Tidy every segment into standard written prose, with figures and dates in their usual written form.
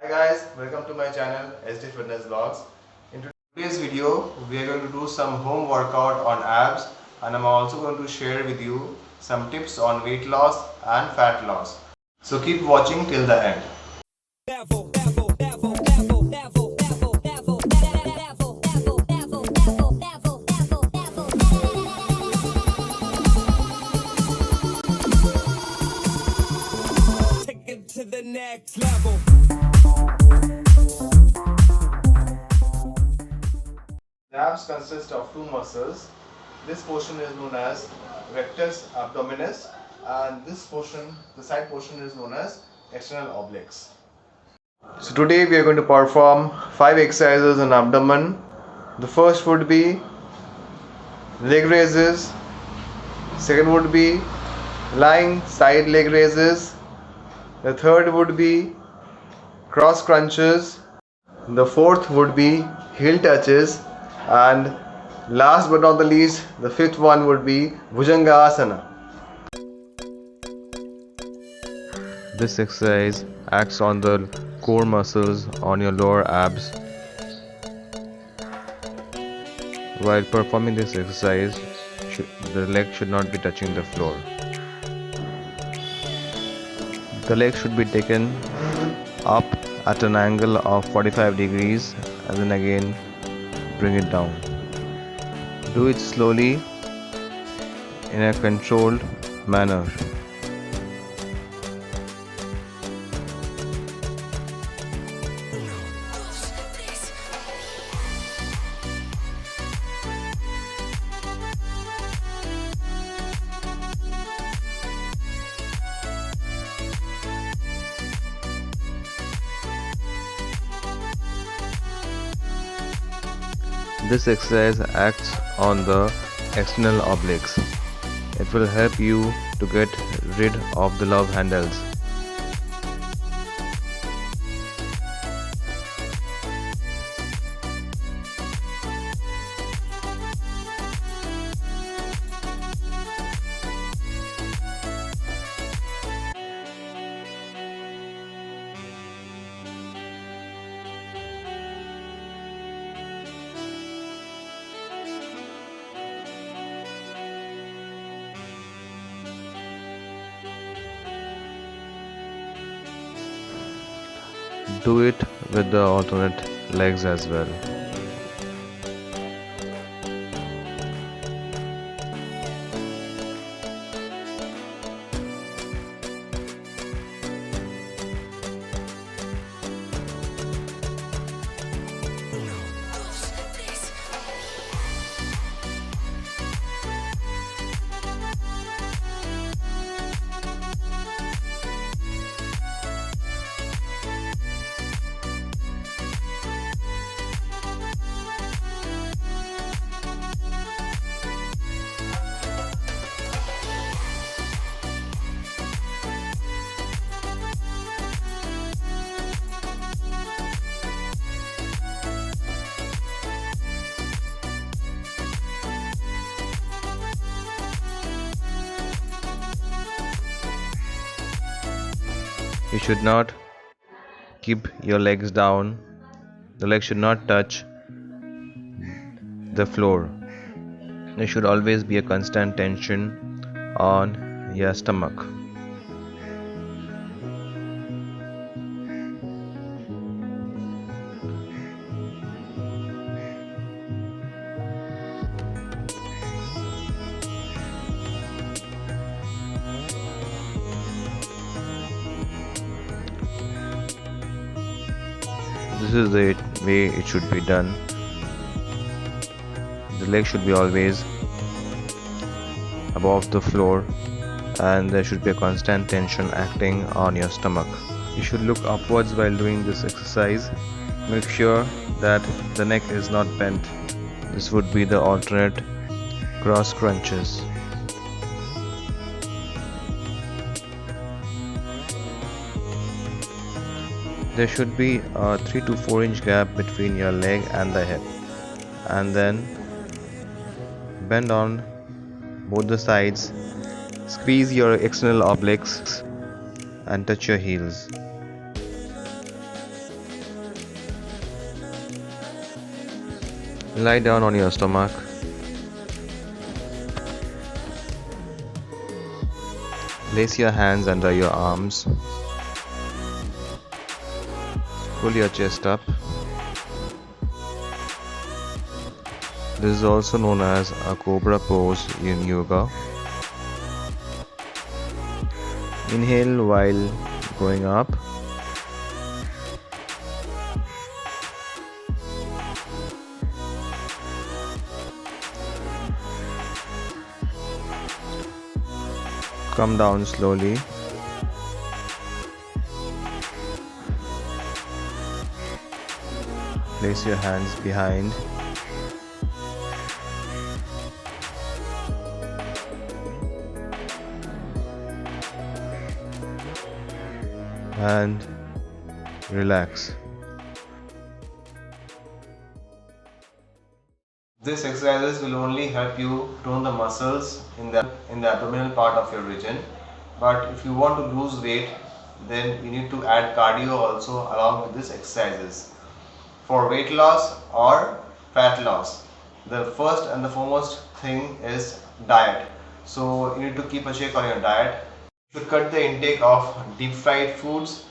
Hi guys, welcome to my channel SD Fitness Vlogs. In today's video, we are going to do some home workout on abs, and I'm also going to share with you some tips on weight loss and fat loss. So keep watching till the end. Take it to the next level. The abs consist of two muscles. This portion is known as rectus abdominis, and this portion, the side portion, is known as external obliques. So today we are going to perform 5 exercises on abdomen. The first would be leg raises, second would be lying side leg raises, the third would be cross crunches, the fourth would be heel touches, and last but not the least, the fifth one would be Bhujangasana. This exercise acts on the core muscles on your lower abs. While performing this exercise, the leg should not be touching the floor. The leg should be taken up at an angle of 45 degrees and then again bring it down. Do it slowly in a controlled manner. This exercise acts on the external obliques. It will help you to get rid of the love handles. Do it with the alternate legs as well. You should not keep your legs down. The legs should not touch the floor. There should always be a constant tension on your stomach. This is the way it should be done. The leg should be always above the floor and there should be a constant tension acting on your stomach. You should look upwards while doing this exercise. Make sure that the neck is not bent. This would be the alternate cross crunches. There should be a 3 to 4 inch gap between your leg and the hip, and then bend on both the sides, squeeze your external obliques and touch your heels. Lie down on your stomach. Place your hands under your arms. Pull your chest up. This is also known as a cobra pose in yoga. Inhale while going up. Come down slowly. Place your hands behind. And relax. This exercises will only help you tone the muscles in the abdominal part of your region. But if you want to lose weight, then you need to add cardio also along with these exercises. For weight loss or fat loss, the first and the foremost thing is diet. So you need to keep a check on your diet. You should cut the intake of deep fried foods,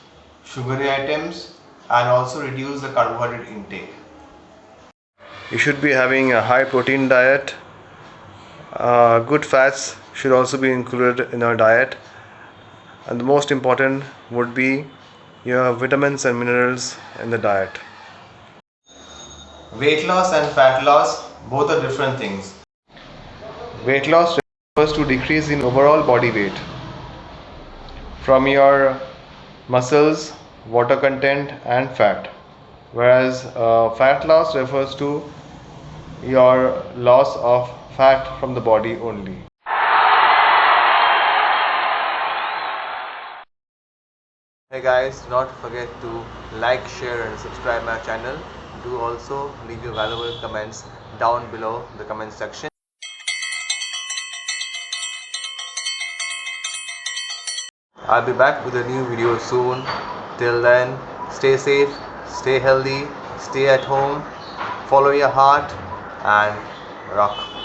sugary items, and also reduce the carbohydrate intake. You should be having a high protein diet. Good fats should also be included in our diet, and the most important would be your vitamins and minerals in the diet. Weight loss and fat loss, both are different things. Weight loss refers to decrease in overall body weight from your muscles, water content and fat, whereas fat loss refers to your loss of fat from the body only. Hey guys, do not forget to like, share and subscribe my channel. Do also leave your valuable comments down below the comment section. I'll be back with a new video soon. Till then, stay safe, stay healthy, stay at home, follow your heart and rock.